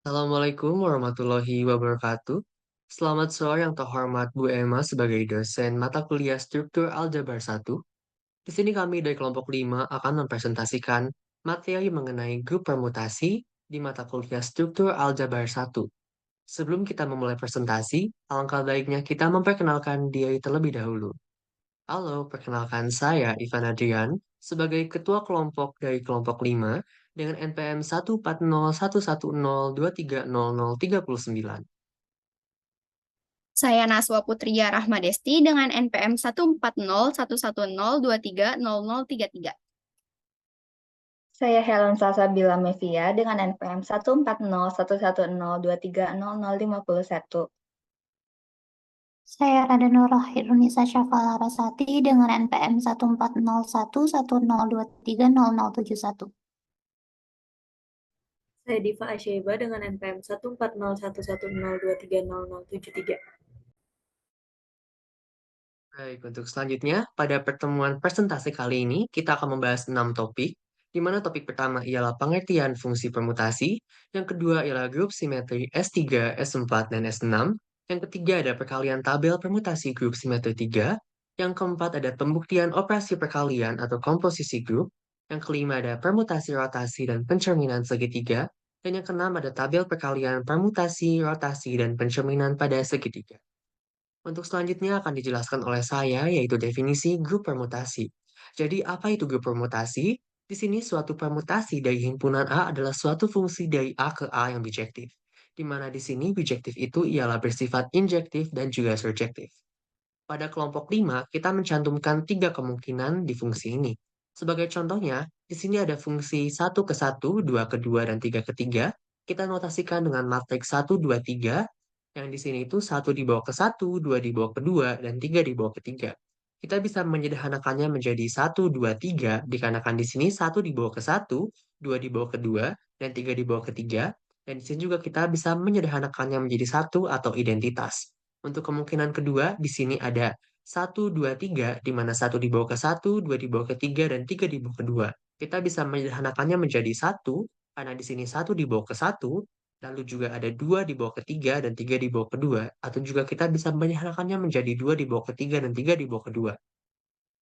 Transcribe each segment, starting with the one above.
Assalamualaikum warahmatullahi wabarakatuh. Selamat sore yang terhormat Bu Emma sebagai dosen mata kuliah struktur aljabar 1. Di sini kami dari kelompok 5 akan mempresentasikan materi mengenai grup permutasi di mata kuliah struktur aljabar 1. Sebelum kita memulai presentasi, alangkah baiknya kita memperkenalkan diri terlebih dahulu. Halo, perkenalkan saya Ivan Adrian sebagai Ketua Kelompok dari Kelompok 5 dengan NPM 1401102300039. Saya Naswa Putria Rahmadesti dengan NPM 1401110230033. Saya Helen Salsabila Mevia dengan NPM 1401110230051. Saya Radenur Rohirunisa Syafa Larasati dengan NPM 1401110230071. Saya Diva Asyaiba dengan NPM 1401110230073. Baik, untuk selanjutnya, pada pertemuan presentasi kali ini, kita akan membahas 6 topik, di mana topik pertama ialah pengertian fungsi permutasi, yang kedua ialah grup simetri S3, S4, dan S6, yang ketiga ada perkalian tabel permutasi grup simetri 3, yang keempat ada pembuktian operasi perkalian atau komposisi grup, yang kelima ada permutasi rotasi dan pencerminan segitiga, dan yang keenam ada tabel perkalian permutasi, rotasi, dan pencerminan pada segitiga. Untuk selanjutnya akan dijelaskan oleh saya, yaitu definisi grup permutasi. Jadi, apa itu grup permutasi? Di sini suatu permutasi dari himpunan A adalah suatu fungsi dari A ke A yang bijektif. Di mana di sini bijektif itu ialah bersifat injektif dan juga surjektif. Pada kelompok 5, kita mencantumkan tiga kemungkinan di fungsi ini. Sebagai contohnya, di sini ada fungsi 1 ke 1, 2 ke 2, dan 3 ke 3. Kita notasikan dengan matriks 1, 2, 3, yang di sini itu 1 dibawa ke 1, 2 dibawa ke 2, dan 3 dibawa ke 3. Kita bisa menyederhanakannya menjadi 1, 2, 3, dikarenakan di sini 1 dibawa ke 1, 2 dibawa ke 2, dan 3 dibawa ke 3. Dan di sini juga kita bisa menyederhanakannya menjadi satu atau identitas. Untuk kemungkinan kedua, di sini ada 1, 2, 3, di mana 1 dibawa ke 1, 2 dibawa ke 3, dan 3 dibawa ke 2. Kita bisa menyederhanakannya menjadi satu, karena di sini 1 dibawa ke 1, lalu juga ada 2 dibawa ke 3, dan 3 dibawa ke 2. Atau juga kita bisa menyederhanakannya menjadi 2 dibawa ke 3, dan 3 dibawa ke 2.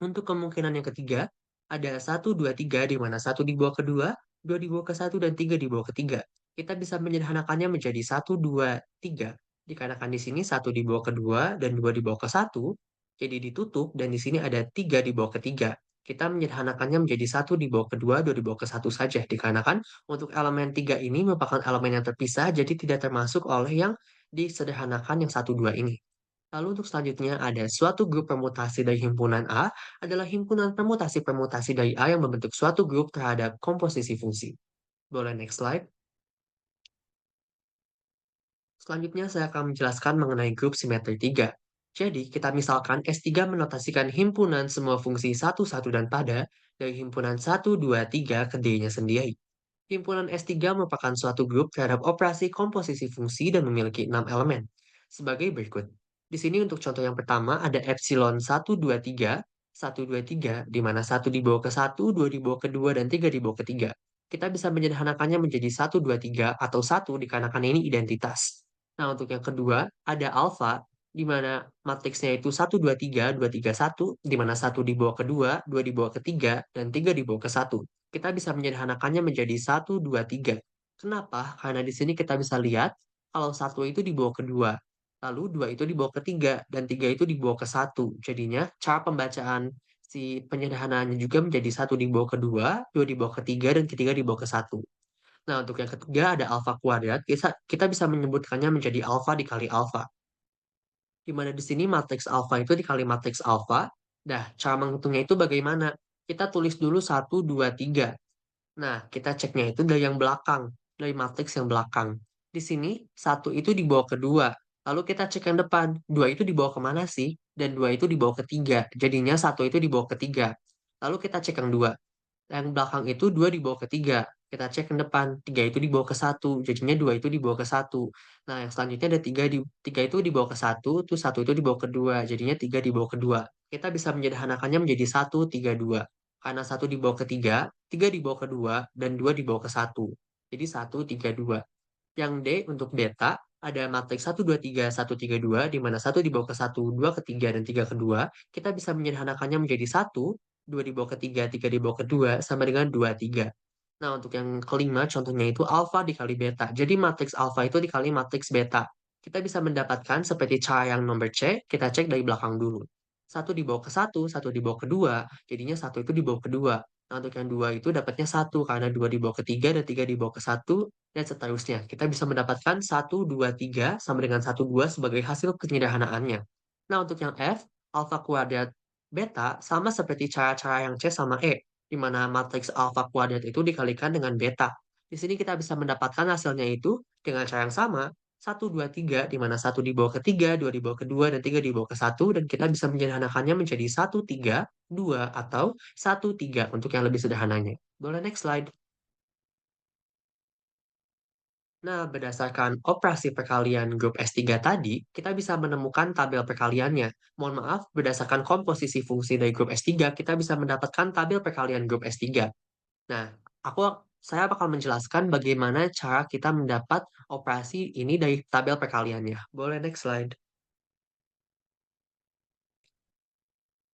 Untuk kemungkinan yang ketiga, ada 1, 2, 3, di mana 1 dibawa ke 2, 2 dibawa ke 1, dan 3 dibawa ke 3. Kita bisa menyederhanakannya menjadi 1, 2, 3. Dikarenakan di sini 1 dibawa ke 2 dan 2 dibawa ke 1, jadi ditutup, dan di sini ada 3 dibawa ke 3. Kita menyederhanakannya menjadi 1 dibawa ke 2, 2 dibawa ke 1 saja. Dikarenakan untuk elemen 3 ini merupakan elemen yang terpisah, jadi tidak termasuk oleh yang disederhanakan yang 1, 2 ini. Lalu untuk selanjutnya ada suatu grup permutasi dari himpunan A adalah himpunan permutasi-permutasi dari A yang membentuk suatu grup terhadap komposisi fungsi. Boleh next slide. Selanjutnya saya akan menjelaskan mengenai grup simetri 3. Jadi, kita misalkan S3 menotasikan himpunan semua fungsi 1, 1, dan pada dari himpunan 1, 2, 3 ke D-nya sendiri. Himpunan S3 merupakan suatu grup terhadap operasi komposisi fungsi dan memiliki 6 elemen. Sebagai berikut. Di sini untuk contoh yang pertama ada epsilon 1, 2, 3, 1, 2, 3, di mana 1 dibawa ke 1, 2 dibawa ke 2, dan 3 dibawa ke 3. Kita bisa menyederhanakannya menjadi 1, 2, 3, atau 1 dikarenakan ini identitas. Nah, untuk yang kedua ada alfa, di mana matriksnya itu 1, 2, 3, 2, 3, 1, di mana 1 dibawa ke 2, 2 dibawa ke 3, dan 3 dibawa ke 1. Kita bisa menyederhanakannya menjadi 1, 2, 3. Kenapa? Karena di sini kita bisa lihat kalau 1 itu dibawa ke 2, lalu 2 itu dibawa ke 3, dan 3 itu dibawa ke 1. Jadinya cara pembacaan si penyederhanaannya juga menjadi 1 dibawa ke 2, 2 dibawa ke 3, dan ketiga dibawa ke 1. Nah, untuk yang ketiga ada alfa kuadrat, kita bisa menyebutkannya menjadi alfa dikali alfa. Di mana di sini matriks alfa itu dikali matriks alfa. Nah, cara menghitungnya itu bagaimana? Kita tulis dulu 1, 2, 3. Nah, kita ceknya itu dari yang belakang, dari matriks yang belakang. Di sini, 1 itu dibawa ke 2. Lalu kita cek yang depan, 2 itu dibawa kemana sih? Dan 2 itu dibawa ke 3. Jadinya 1 itu dibawa ke 3. Lalu kita cek yang 2. Yang belakang itu 2 dibawa ke 3. Kita cek yang depan, 3 itu dibawa ke 1. Jadinya 2 itu dibawa ke 1. Nah, yang selanjutnya ada 3 itu dibawa ke 1, terus 1 itu dibawa ke 2. Jadinya 3 dibawa ke 2. Kita bisa menyederhanakannya menjadi 1, 3, 2. Karena 1 dibawa ke 3, 3 dibawa ke 2, dan 2 dibawa ke 1. Jadi 1, 3, 2. Yang D untuk beta, ada matriks 1, 2, 3, 1, 3, 2, di mana 1 dibawa ke 1, 2 ke 3, dan 3 ke 2. Kita bisa menyederhanakannya menjadi 1, 2 dibawa ke 3, 3 dibawa ke 2, sama dengan 2, 3. Nah, untuk yang kelima, contohnya itu alfa dikali beta. Jadi matriks alfa itu dikali matriks beta. Kita bisa mendapatkan seperti cara yang nomor C, kita cek dari belakang dulu. 1 dibawa ke 1, 1 dibawa ke 2, jadinya 1 itu dibawa ke 2. Nah, untuk yang 2 itu dapatnya 1, karena 2 dibawa ke 3, dan 3 dibawa ke 1, dan seterusnya. Kita bisa mendapatkan 1, 2, 3 sama dengan 1, 2 sebagai hasil penyederhanaannya. Nah, untuk yang F, alfa kuadrat beta sama seperti cara-cara yang C sama E, di mana matriks alfa kuadrat itu dikalikan dengan beta. Di sini kita bisa mendapatkan hasilnya itu dengan cara yang sama, 1, 2, 3, di mana 1 dibawa ke 3, 2 dibawa ke 2, dan 3 dibawa ke 1, dan kita bisa menyederhanakannya menjadi 1, 3, 2, atau 1, 3 untuk yang lebih sederhananya. Boleh next slide. Nah, berdasarkan operasi perkalian grup S3 tadi, kita bisa menemukan tabel perkaliannya. Mohon maaf, berdasarkan komposisi fungsi dari grup S3, kita bisa mendapatkan tabel perkalian grup S3. Nah, saya bakal menjelaskan bagaimana cara kita mendapat operasi ini dari tabel perkaliannya. Boleh next slide.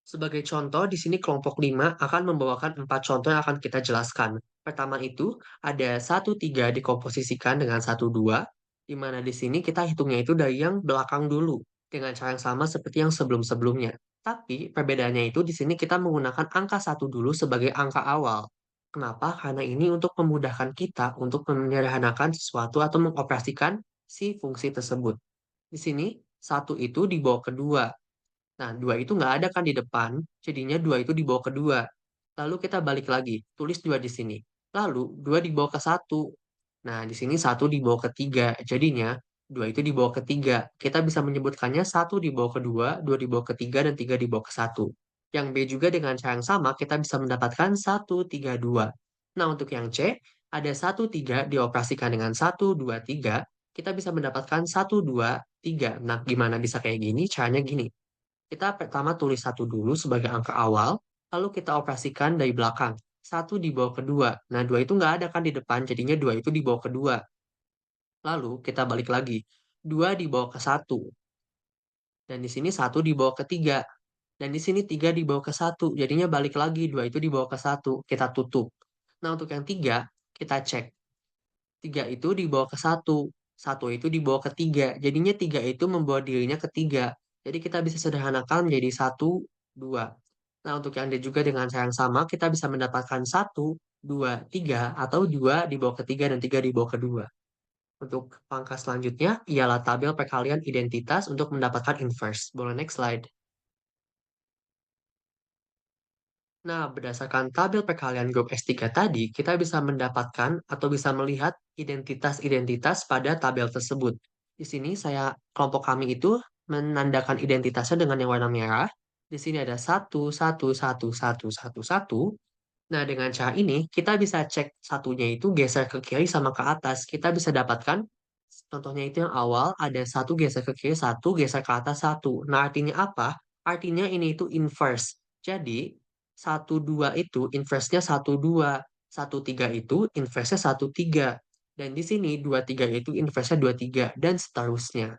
Sebagai contoh, di sini kelompok 5 akan membawakan 4 contoh yang akan kita jelaskan. Pertama itu, ada 1, 3 dikomposisikan dengan 1, 2, di mana di sini kita hitungnya itu dari yang belakang dulu, dengan cara yang sama seperti yang sebelum-sebelumnya. Tapi, perbedaannya itu di sini kita menggunakan angka 1 dulu sebagai angka awal. Kenapa? Karena ini untuk memudahkan kita untuk menyederhanakan sesuatu atau mengoperasikan si fungsi tersebut. Di sini, 1 itu dibawa ke 2. Nah, 2 itu nggak ada kan di depan, jadinya 2 itu dibawa ke 2. Lalu kita balik lagi, tulis 2 di sini. Lalu 2 dibawa ke 1. Nah, di sini 1 dibawa ke 3, jadinya 2 itu dibawa ke 3. Kita bisa menyebutkannya 1 dibawa ke 2, 2 dibawa ke 3, dan 3 dibawa ke 1. Yang B juga dengan cara yang sama, kita bisa mendapatkan 1, 3, 2. Nah, untuk yang C, ada 1, 3 dioperasikan dengan 1, 2, 3. Kita bisa mendapatkan 1, 2, 3. Nah, gimana bisa kayak gini? Caranya gini. Kita pertama tulis 1 dulu sebagai angka awal, lalu kita operasikan dari belakang. 1 dibawa ke 2. Nah, 2 itu nggak ada kan di depan, jadinya 2 itu dibawa ke 2. Lalu kita balik lagi. 2 dibawa ke 1. Dan di sini 1 dibawa ke 3. Dan di sini 3 dibawa ke 1. Jadinya balik lagi, 2 itu dibawa ke 1. Kita tutup. Nah, untuk yang 3, kita cek. 3 itu dibawa ke 1. 1 itu dibawa ke 3. Jadinya 3 itu membawa dirinya ke 3. Jadi kita bisa sederhanakan menjadi 1, 2. Nah, untuk yang D juga dengan cara yang sama, kita bisa mendapatkan 1, 2, 3, atau 2 dibawa ke 3 dan 3 dibawa ke 2. Untuk langkah selanjutnya, ialah tabel perkalian identitas untuk mendapatkan inverse. Boleh next slide. Nah, berdasarkan tabel perkalian grup S3 tadi, kita bisa mendapatkan atau bisa melihat identitas-identitas pada tabel tersebut. Di sini kelompok kami itu menandakan identitasnya dengan yang warna merah. Di sini ada 1, 1, 1, 1, 1, 1. Nah, dengan cara ini, kita bisa cek satunya itu geser ke kiri sama ke atas. Kita bisa dapatkan, contohnya itu yang awal, ada 1 geser ke kiri, 1 geser ke atas, 1. Nah, artinya apa? Artinya ini itu inverse. Jadi, 1, 2 itu inverse-nya 1, 2. 1, 3 itu inverse-nya 1, 3. Dan di sini 2, 3 itu inverse-nya 2, 3. Dan seterusnya.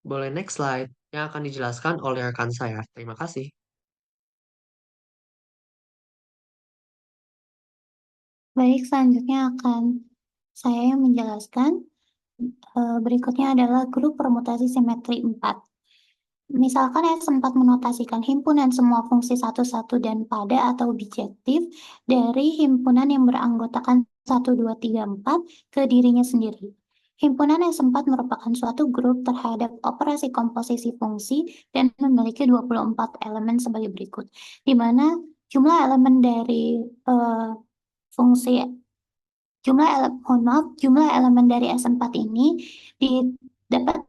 Boleh next slide yang akan dijelaskan oleh rekan saya. Terima kasih. Baik, selanjutnya akan saya yang menjelaskan. Berikutnya adalah grup permutasi simetri 4. Misalkan S4 menotasikan himpunan semua fungsi 1, 1, dan pada atau bijektif dari himpunan yang beranggotakan 1, 2, 3, 4 ke dirinya sendiri. Himpunan S4 merupakan suatu grup terhadap operasi komposisi fungsi dan memiliki 24 elemen sebagai berikut, di mana jumlah elemen dari jumlah elemen dari S4 ini dapat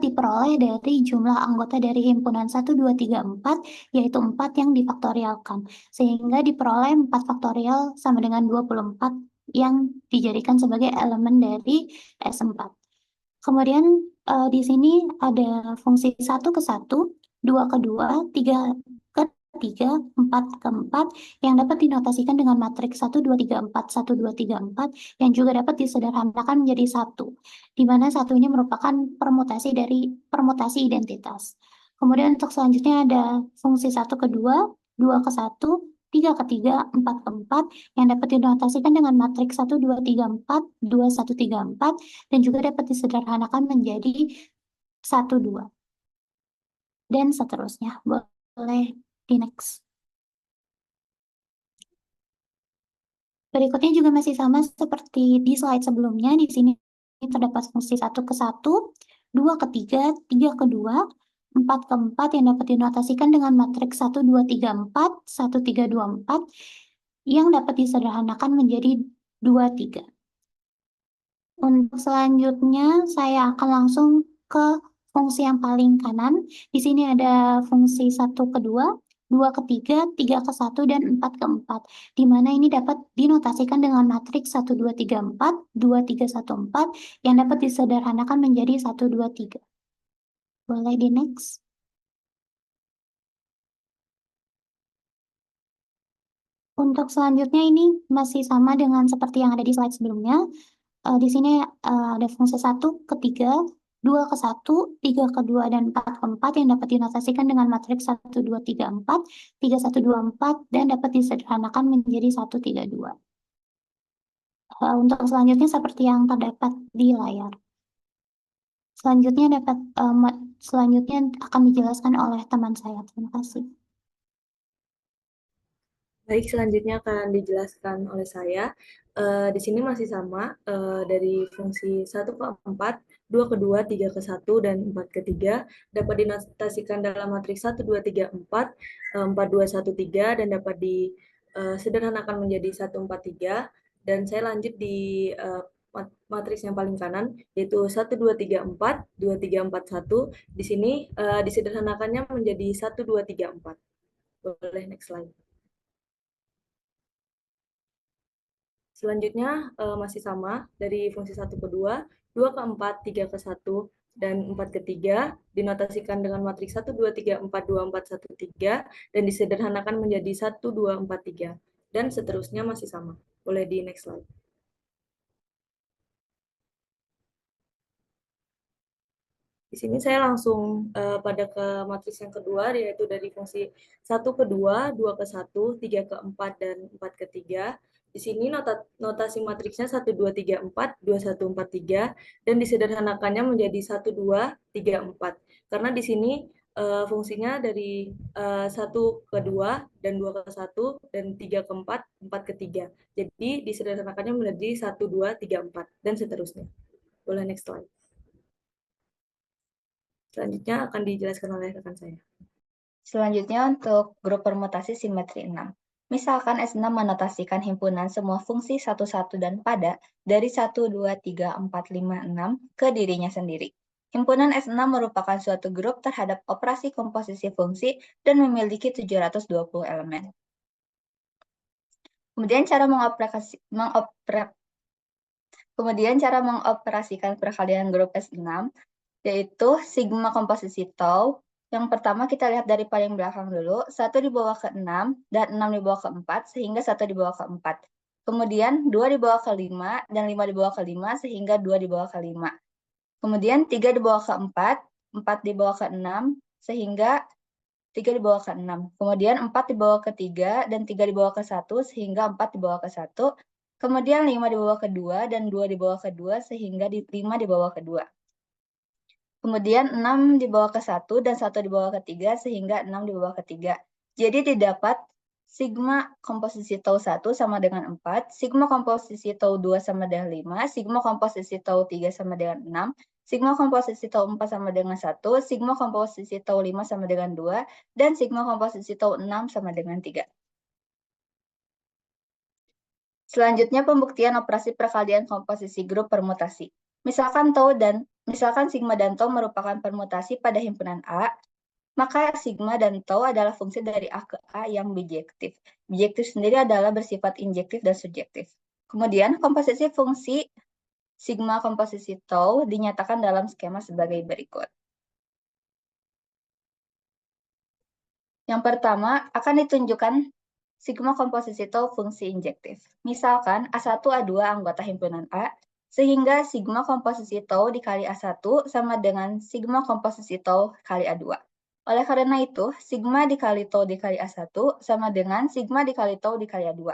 diperoleh dari jumlah anggota dari himpunan 1, 2, 3, 4, yaitu 4 yang difaktorialkan. Sehingga diperoleh 4 faktorial sama dengan 24 yang dijadikan sebagai elemen dari S4. Kemudian di sini ada fungsi 1 ke 1, 2 ke 2, 3 ke 3, 4 ke 4 yang dapat dinotasikan dengan matriks 1, 2, 3, 4, 1, 2, 3, 4 yang juga dapat disederhanakan menjadi 1, di mana 1 ini merupakan permutasi dari permutasi identitas. Kemudian untuk selanjutnya ada fungsi 1 ke 2, 2 ke 1, 3 ke 3, 4 ke 4 yang dapat dinotasikan dengan matriks 1, 2, 3, 4, 2, 1, 3, 4 dan juga dapat disederhanakan menjadi 1, 2 dan seterusnya. Boleh di next. Berikutnya juga masih sama seperti di slide sebelumnya. Di sini terdapat fungsi 1 ke 1, 2 ke 3, 3 ke 2, 4 ke 4 yang dapat dinotasikan dengan matriks 1, 2, 3, 4, 1, 3, 2, 4 yang dapat disederhanakan menjadi 2, 3. Untuk selanjutnya saya akan langsung ke fungsi yang paling kanan. Di sini ada fungsi 1 ke 2, 2 ke 3, 3 ke 1, dan 4 ke 4. Di mana ini dapat dinotasikan dengan matriks 1, 2, 3, 4, 2, 3, 1, 4 yang dapat disederhanakan menjadi 1, 2, 3. Boleh di next. Untuk selanjutnya ini masih sama dengan seperti yang ada di slide sebelumnya. Di sini ada fungsi 1 ke 3, 2 ke 1, 3 ke 2, dan 4 ke 4 yang dapat dinotasikan dengan matriks 1, 2, 3, 4, 3, 1, 2, 4 dan dapat disederhanakan menjadi 1, 3, 2. Untuk selanjutnya seperti yang terdapat di layar. Selanjutnya akan dijelaskan oleh teman saya. Terima kasih. Baik, selanjutnya akan dijelaskan oleh saya. Di sini masih sama, dari fungsi 1 ke 4, 2 ke 2, 3 ke 1, dan 4 ke 3 dapat dinotasikan dalam matriks 1, 2, 3, 4, 4, 2, 1, 3, dan dapat disederhanakan menjadi 1, 4, 3. Dan saya lanjut di matriks yang paling kanan, yaitu 1, 2, 3, 4, 2, 3, 4, 1. Di sini disederhanakannya menjadi 1, 2, 3, 4. Boleh next slide. Selanjutnya masih sama dari fungsi 1 ke 2, 2 ke 4, 3 ke 1, dan 4 ke 3 dinotasikan dengan matriks 1, 2, 3, 4, 2, 4, 1, 3 dan disederhanakan menjadi 1, 2, 4, 3 dan seterusnya masih sama. Boleh di next slide. Di sini saya langsung pada ke matriks yang kedua, yaitu dari fungsi 1 ke 2, 2 ke 1, 3 ke 4, dan 4 ke 3. Di sini notasi matriksnya 1, 2, 3, 4, 2, 1, 4, 3, dan disederhanakannya menjadi 1, 2, 3, 4. Karena di sini fungsinya dari 1 ke 2, dan 2 ke 1, dan 3 ke 4, 4 ke 3. Jadi disederhanakannya menjadi 1, 2, 3, 4, dan seterusnya. Boleh next slide. Selanjutnya akan dijelaskan oleh rekan saya. Selanjutnya untuk grup permutasi simetri 6. Misalkan S6 menotasikan himpunan semua fungsi 1, 1, dan pada dari 1, 2, 3, 4, 5, 6 ke dirinya sendiri. Himpunan S6 merupakan suatu grup terhadap operasi komposisi fungsi dan memiliki 720 elemen. Kemudian cara mengoperasikan perkalian grup S6 yaitu sigma komposisi tau. Yang pertama kita lihat dari paling belakang dulu, 1 dibawa ke 6 dan 6 dibawa ke 4 sehingga 1 dibawa ke 4. Kemudian 2 dibawa ke 5 dan 5 dibawa ke 5 sehingga 2 dibawa ke 5. Kemudian 3 dibawa ke 4, 4 dibawa ke 6 sehingga 3 dibawa ke 6. Kemudian 4 dibawa ke 3 dan 3 dibawa ke 1 sehingga 4 dibawa ke 1. Kemudian 5 dibawa ke 2 dan 2 dibawa ke 2 sehingga 5 dibawa ke 2. Kemudian 6 dibawa ke 1 dan 1 dibawa ke 3 sehingga 6 dibawa ke 3. Jadi didapat sigma komposisi tau 1 sama dengan 4, sigma komposisi tau 2 sama dengan 5, sigma komposisi tau 3 sama dengan 6, sigma komposisi tau 4 sama dengan 1, sigma komposisi tau 5 sama dengan 2, dan sigma komposisi tau 6 sama dengan 3. Selanjutnya pembuktian operasi perkalian komposisi grup permutasi. Misalkan sigma dan tau merupakan permutasi pada himpunan A, maka sigma dan tau adalah fungsi dari A ke A yang bijektif. Bijektif sendiri adalah bersifat injektif dan subjektif. Kemudian komposisi fungsi sigma komposisi tau dinyatakan dalam skema sebagai berikut. Yang pertama akan ditunjukkan sigma komposisi tau fungsi injektif. Misalkan A1 A2 anggota himpunan A, sehingga sigma komposisi tau dikali A1 sama dengan sigma komposisi tau kali A2. Oleh karena itu, sigma dikali tau dikali A1 sama dengan sigma dikali tau dikali A2.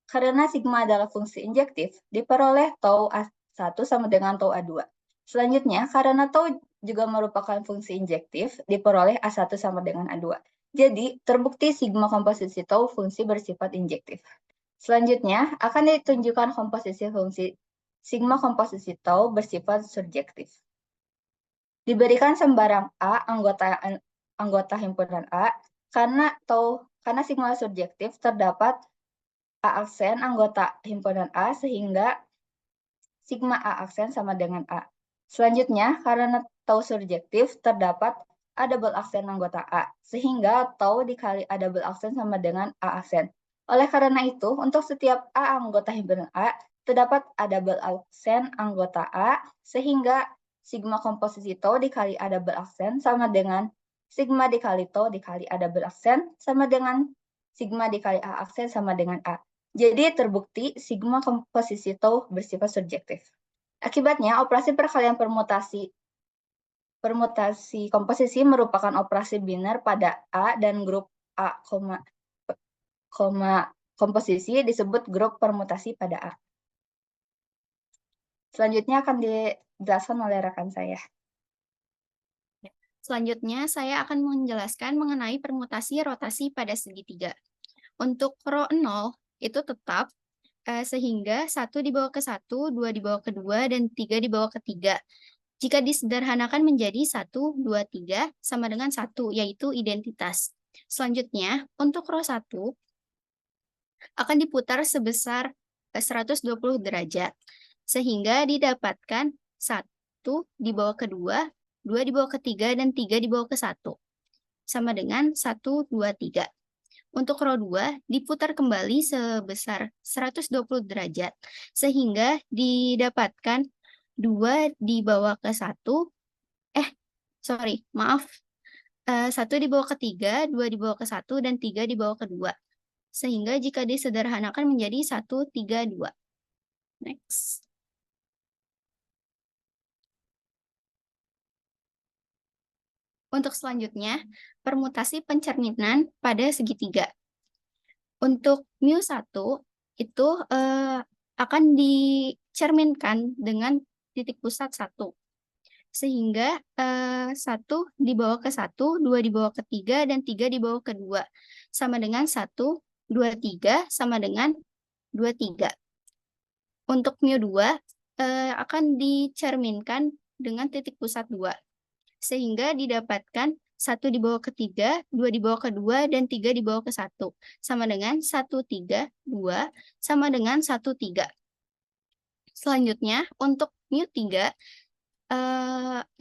Karena sigma adalah fungsi injektif, diperoleh tau A1 sama dengan tau A2. Selanjutnya, karena tau juga merupakan fungsi injektif, diperoleh A1 sama dengan A2. Jadi, terbukti sigma komposisi tau fungsi bersifat injektif. Selanjutnya, akan ditunjukkan komposisi fungsi sigma komposisi tau bersifat surjektif. Diberikan sembarang A anggota himpunan A, karena sigma surjektif terdapat A aksen anggota himpunan A, sehingga sigma A aksen sama dengan A. Selanjutnya, karena tau surjektif terdapat A double aksen anggota A, sehingga tau dikali A double aksen sama dengan A aksen. Oleh karena itu, untuk setiap A anggota himpunan A, terdapat A double aksen anggota A, sehingga sigma komposisi tau dikali A double aksen sama dengan sigma dikali tau dikali A double aksen sama dengan sigma dikali A aksen sama dengan A. Jadi terbukti sigma komposisi tau bersifat surjektif. Akibatnya, operasi perkalian permutasi komposisi merupakan operasi biner pada A dan grup A, komposisi disebut grup permutasi pada A. Selanjutnya akan dijelaskan oleh rekan saya. Selanjutnya, saya akan menjelaskan mengenai permutasi rotasi pada segitiga. Untuk rho 0 itu tetap, sehingga 1 dibawa ke 1, 2 dibawa ke 2, dan 3 dibawa ke 3. Jika disederhanakan menjadi 1, 2, 3 sama dengan 1, yaitu identitas. Selanjutnya, untuk rho 1 akan diputar sebesar 120 derajat, sehingga didapatkan 1 dibawa ke 2, 2 dibawa ke 3, dan 3 dibawa ke 1. Sama dengan 1, 2, 3. Untuk rho 2 diputar kembali sebesar 120 derajat, sehingga didapatkan 2 dibawa ke 1, 1 dibawa ke 3, 2 dibawa ke 1, dan 3 dibawa ke 2. Sehingga jika disederhanakan menjadi 1, 3, 2. Next. Untuk selanjutnya, permutasi pencerminan pada segitiga. Untuk μ1 itu akan dicerminkan dengan titik pusat 1. Sehingga 1 dibawa ke 1, 2 dibawa ke 3, dan 3 dibawa ke 2. Sama dengan 1, 2, 3 sama dengan 2, 3. Untuk μ2 akan dicerminkan dengan titik pusat 2. Sehingga didapatkan 1 dibawa ke 3, 2 dibawa ke 2, dan 3 dibawa ke 1. Sama dengan 1, 3, 2, sama dengan 1, 3. Selanjutnya, untuk μ3,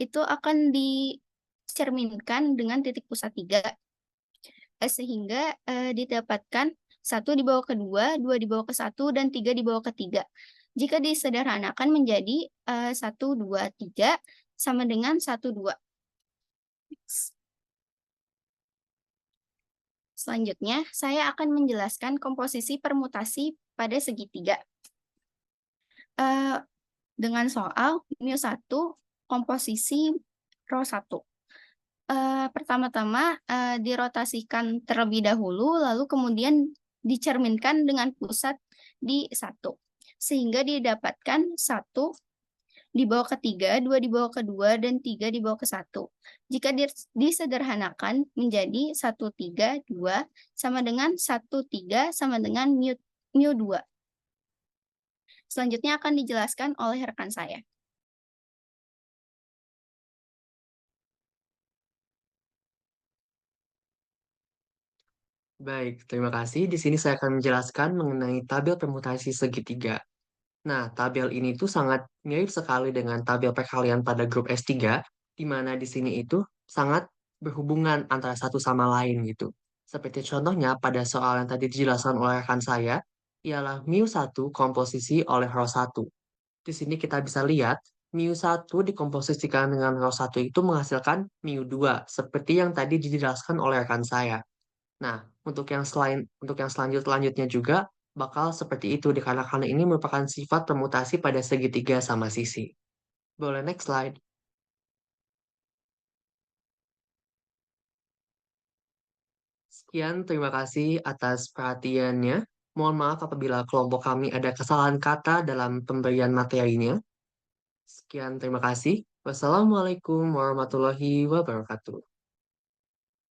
itu akan dicerminkan dengan titik pusat 3. Sehingga didapatkan 1 dibawa ke 2, 2 dibawa ke 1, dan 3 dibawa ke 3. Jika disederhanakan menjadi 1, 2, 3, sama dengan 1, 2. Selanjutnya, saya akan menjelaskan komposisi permutasi pada segitiga. Dengan soal μ1 komposisi rho 1. Pertama-tama dirotasikan terlebih dahulu, lalu kemudian dicerminkan dengan pusat di 1. Sehingga didapatkan 1 dibawa ke 3, 2 dibawa ke 2, dan 3 dibawa ke 1. Jika disederhanakan menjadi 1, 3, 2, sama dengan 1, 3, sama dengan μ2. Selanjutnya akan dijelaskan oleh rekan saya. Baik, terima kasih. Di sini saya akan menjelaskan mengenai tabel permutasi segitiga. Nah, tabel ini tuh sangat mirip sekali dengan tabel perkalian pada grup S3, di mana di sini itu sangat berhubungan antara satu sama lain gitu. Seperti contohnya pada soal yang tadi dijelaskan oleh rekan saya, ialah μ1 komposisi oleh rho 1. Di sini kita bisa lihat, μ1 dikomposisikan dengan rho 1 itu menghasilkan μ2, seperti yang tadi dijelaskan oleh rekan saya. Nah, untuk yang selanjutnya juga bakal seperti itu dikarenakan ini merupakan sifat permutasi pada segitiga sama sisi. Boleh next slide. Sekian, terima kasih atas perhatiannya. Mohon maaf apabila kelompok kami ada kesalahan kata dalam pemberian materinya. Sekian, terima kasih. Wassalamualaikum warahmatullahi wabarakatuh.